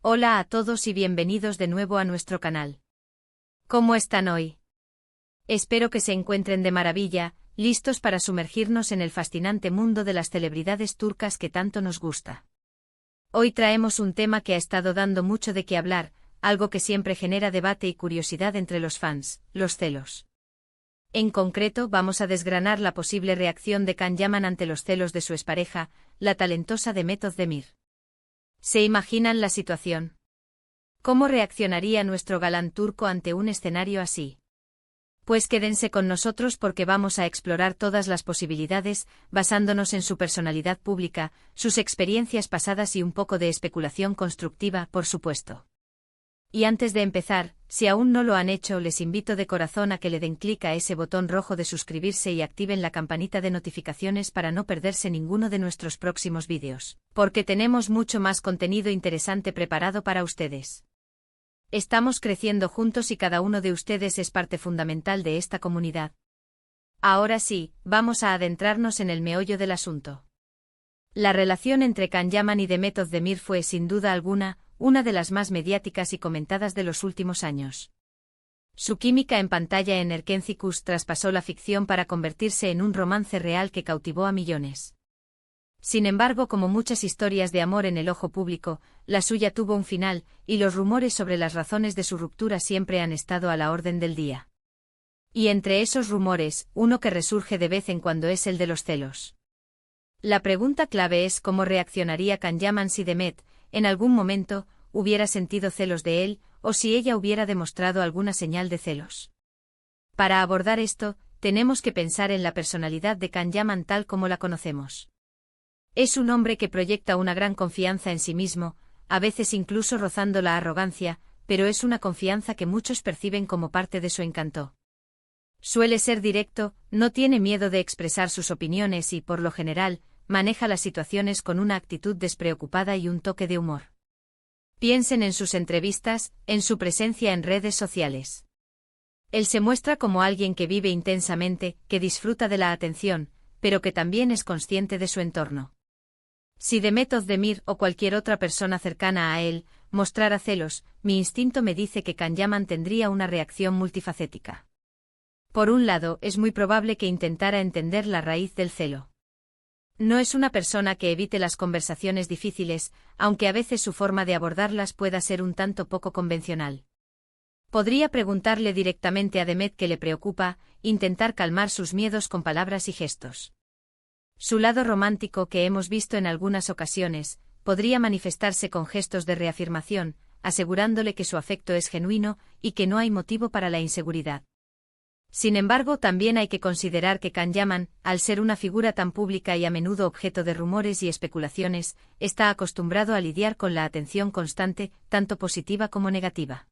Hola a todos y bienvenidos de nuevo a nuestro canal. ¿Cómo están hoy? Espero que se encuentren de maravilla, listos para sumergirnos en el fascinante mundo de las celebridades turcas que tanto nos gusta. Hoy traemos un tema que ha estado dando mucho de qué hablar, algo que siempre genera debate y curiosidad entre los fans, los celos. En concreto, vamos a desgranar la posible reacción de Can Yaman ante los celos de su expareja, la talentosa Demet Özdemir. ¿Se imaginan la situación? ¿Cómo reaccionaría nuestro galán turco ante un escenario así? Pues quédense con nosotros porque vamos a explorar todas las posibilidades, basándonos en su personalidad pública, sus experiencias pasadas y un poco de especulación constructiva, por supuesto. Y antes de empezar, si aún no lo han hecho, les invito de corazón a que le den clic a ese botón rojo de suscribirse y activen la campanita de notificaciones para no perderse ninguno de nuestros próximos vídeos, porque tenemos mucho más contenido interesante preparado para ustedes. Estamos creciendo juntos y cada uno de ustedes es parte fundamental de esta comunidad. Ahora sí, vamos a adentrarnos en el meollo del asunto. La relación entre Can Yaman y Demet Özdemir fue, sin duda alguna, una de las más mediáticas y comentadas de los últimos años. Su química en pantalla en Erkencikus traspasó la ficción para convertirse en un romance real que cautivó a millones. Sin embargo, como muchas historias de amor en el ojo público, la suya tuvo un final, y los rumores sobre las razones de su ruptura siempre han estado a la orden del día. Y entre esos rumores, uno que resurge de vez en cuando es el de los celos. La pregunta clave es cómo reaccionaría Can Yaman si Demet, en algún momento, hubiera sentido celos de él, o si ella hubiera demostrado alguna señal de celos. Para abordar esto, tenemos que pensar en la personalidad de Can Yaman tal como la conocemos. Es un hombre que proyecta una gran confianza en sí mismo, a veces incluso rozando la arrogancia, pero es una confianza que muchos perciben como parte de su encanto. Suele ser directo, no tiene miedo de expresar sus opiniones y, por lo general, maneja las situaciones con una actitud despreocupada y un toque de humor. Piensen en sus entrevistas, en su presencia en redes sociales. Él se muestra como alguien que vive intensamente, que disfruta de la atención, pero que también es consciente de su entorno. Si Demet Özdemir o cualquier otra persona cercana a él mostrara celos, mi instinto me dice que Can Yaman tendría una reacción multifacética. Por un lado, es muy probable que intentara entender la raíz del celo. No es una persona que evite las conversaciones difíciles, aunque a veces su forma de abordarlas pueda ser un tanto poco convencional. Podría preguntarle directamente a Demet qué le preocupa, intentar calmar sus miedos con palabras y gestos. Su lado romántico, que hemos visto en algunas ocasiones, podría manifestarse con gestos de reafirmación, asegurándole que su afecto es genuino y que no hay motivo para la inseguridad. Sin embargo, también hay que considerar que Can Yaman, al ser una figura tan pública y a menudo objeto de rumores y especulaciones, está acostumbrado a lidiar con la atención constante, tanto positiva como negativa.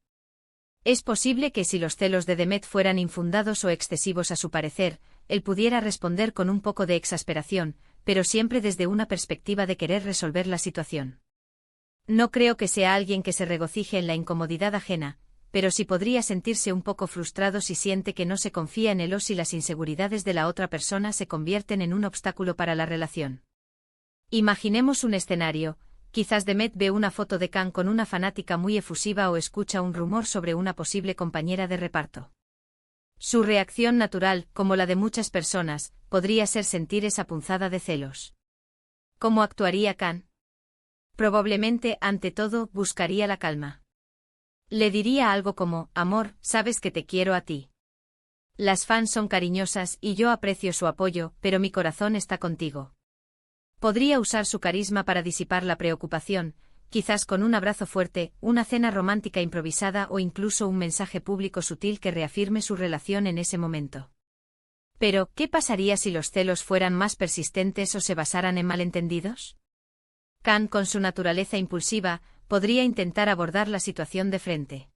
Es posible que si los celos de Demet fueran infundados o excesivos a su parecer, él pudiera responder con un poco de exasperación, pero siempre desde una perspectiva de querer resolver la situación. No creo que sea alguien que se regocije en la incomodidad ajena, pero sí podría sentirse un poco frustrado si siente que no se confía en él o si las inseguridades de la otra persona se convierten en un obstáculo para la relación. Imaginemos un escenario, quizás Demet ve una foto de Can con una fanática muy efusiva o escucha un rumor sobre una posible compañera de reparto. Su reacción natural, como la de muchas personas, podría ser sentir esa punzada de celos. ¿Cómo actuaría Can? Probablemente, ante todo, buscaría la calma. Le diría algo como, amor, sabes que te quiero a ti. Las fans son cariñosas y yo aprecio su apoyo, pero mi corazón está contigo. Podría usar su carisma para disipar la preocupación, quizás con un abrazo fuerte, una cena romántica improvisada o incluso un mensaje público sutil que reafirme su relación en ese momento. Pero, ¿qué pasaría si los celos fueran más persistentes o se basaran en malentendidos? Can, con su naturaleza impulsiva, podría intentar abordar la situación de frente.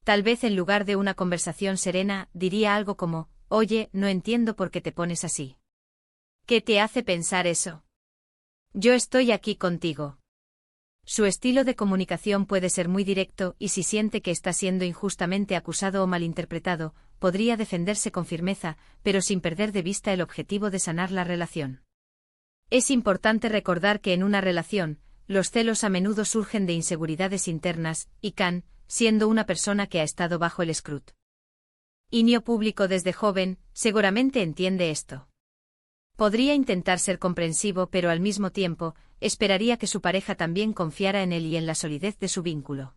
Tal vez en lugar de una conversación serena, diría algo como, oye, no entiendo por qué te pones así. ¿Qué te hace pensar eso? Yo estoy aquí contigo. Su estilo de comunicación puede ser muy directo y si siente que está siendo injustamente acusado o malinterpretado, podría defenderse con firmeza, pero sin perder de vista el objetivo de sanar la relación. Es importante recordar que en una relación, los celos a menudo surgen de inseguridades internas, y Khan, siendo una persona que ha estado bajo el escrutinio público desde joven, seguramente entiende esto. Podría intentar ser comprensivo, pero al mismo tiempo, esperaría que su pareja también confiara en él y en la solidez de su vínculo.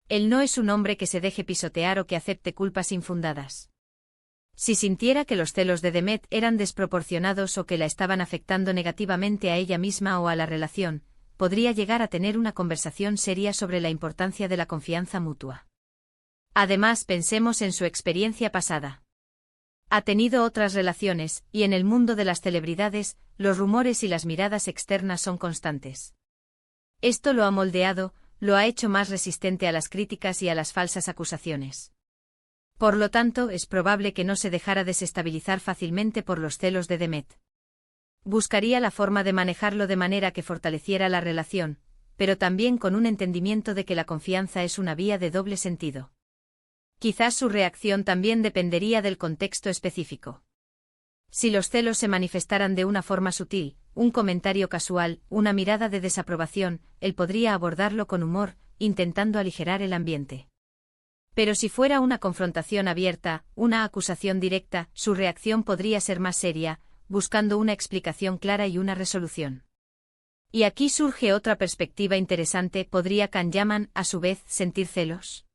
Él no es un hombre que se deje pisotear o que acepte culpas infundadas. Si sintiera que los celos de Demet eran desproporcionados o que la estaban afectando negativamente a ella misma o a la relación, podría llegar a tener una conversación seria sobre la importancia de la confianza mutua. Además, pensemos en su experiencia pasada. Ha tenido otras relaciones, y en el mundo de las celebridades, los rumores y las miradas externas son constantes. Esto lo ha moldeado, lo ha hecho más resistente a las críticas y a las falsas acusaciones. Por lo tanto, es probable que no se dejara desestabilizar fácilmente por los celos de Demet. Buscaría la forma de manejarlo de manera que fortaleciera la relación, pero también con un entendimiento de que la confianza es una vía de doble sentido. Quizás su reacción también dependería del contexto específico. Si los celos se manifestaran de una forma sutil, un comentario casual, una mirada de desaprobación, él podría abordarlo con humor, intentando aligerar el ambiente. Pero si fuera una confrontación abierta, una acusación directa, su reacción podría ser más seria, buscando una explicación clara y una resolución. Y aquí surge otra perspectiva interesante: ¿podría Khan Yaman, a su vez, sentir celos?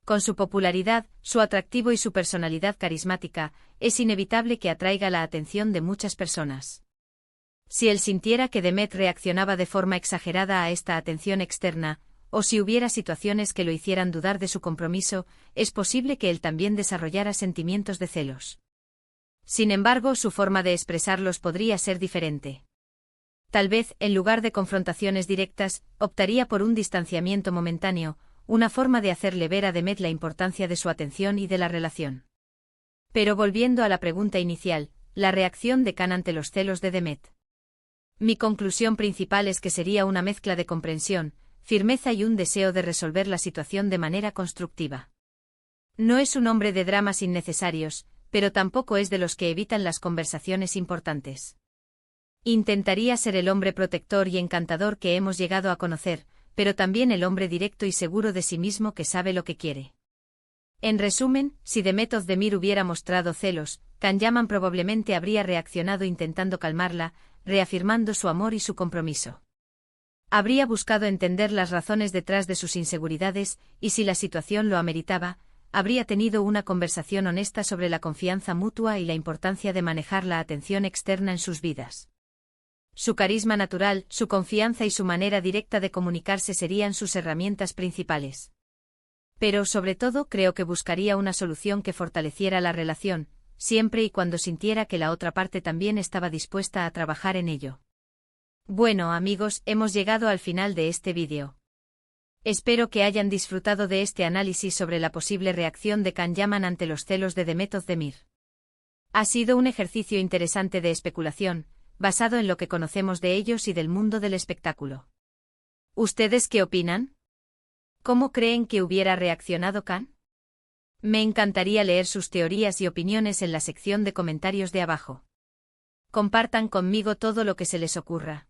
Con su popularidad, su atractivo y su personalidad carismática, es inevitable que atraiga la atención de muchas personas. Si él sintiera que Demet reaccionaba de forma exagerada a esta atención externa, o si hubiera situaciones que lo hicieran dudar de su compromiso, es posible que él también desarrollara sentimientos de celos. Sin embargo, su forma de expresarlos podría ser diferente. Tal vez, en lugar de confrontaciones directas, optaría por un distanciamiento momentáneo, una forma de hacerle ver a Demet la importancia de su atención y de la relación. Pero volviendo a la pregunta inicial, la reacción de Khan ante los celos de Demet. Mi conclusión principal es que sería una mezcla de comprensión, firmeza y un deseo de resolver la situación de manera constructiva. No es un hombre de dramas innecesarios, pero tampoco es de los que evitan las conversaciones importantes. Intentaría ser el hombre protector y encantador que hemos llegado a conocer, pero también el hombre directo y seguro de sí mismo que sabe lo que quiere. En resumen, si Demet Özdemir hubiera mostrado celos, Khan Yaman probablemente habría reaccionado intentando calmarla, reafirmando su amor y su compromiso. Habría buscado entender las razones detrás de sus inseguridades, y si la situación lo ameritaba, habría tenido una conversación honesta sobre la confianza mutua y la importancia de manejar la atención externa en sus vidas. Su carisma natural, su confianza y su manera directa de comunicarse serían sus herramientas principales. Pero sobre todo creo que buscaría una solución que fortaleciera la relación, siempre y cuando sintiera que la otra parte también estaba dispuesta a trabajar en ello. Bueno amigos, hemos llegado al final de este vídeo. Espero que hayan disfrutado de este análisis sobre la posible reacción de Khan Yaman ante los celos de Demet Özdemir. Ha sido un ejercicio interesante de especulación, basado en lo que conocemos de ellos y del mundo del espectáculo. ¿Ustedes qué opinan? ¿Cómo creen que hubiera reaccionado Khan? Me encantaría leer sus teorías y opiniones en la sección de comentarios de abajo. Compartan conmigo todo lo que se les ocurra.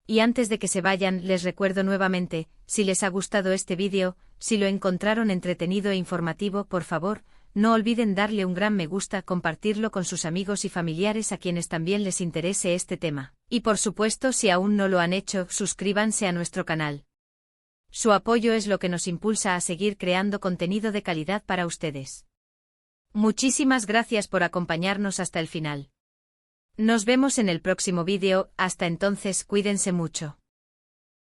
Y antes de que se vayan, les recuerdo nuevamente, si les ha gustado este vídeo, si lo encontraron entretenido e informativo, por favor, no olviden darle un gran me gusta, compartirlo con sus amigos y familiares a quienes también les interese este tema. Y por supuesto, si aún no lo han hecho, suscríbanse a nuestro canal. Su apoyo es lo que nos impulsa a seguir creando contenido de calidad para ustedes. Muchísimas gracias por acompañarnos hasta el final. Nos vemos en el próximo vídeo, hasta entonces cuídense mucho.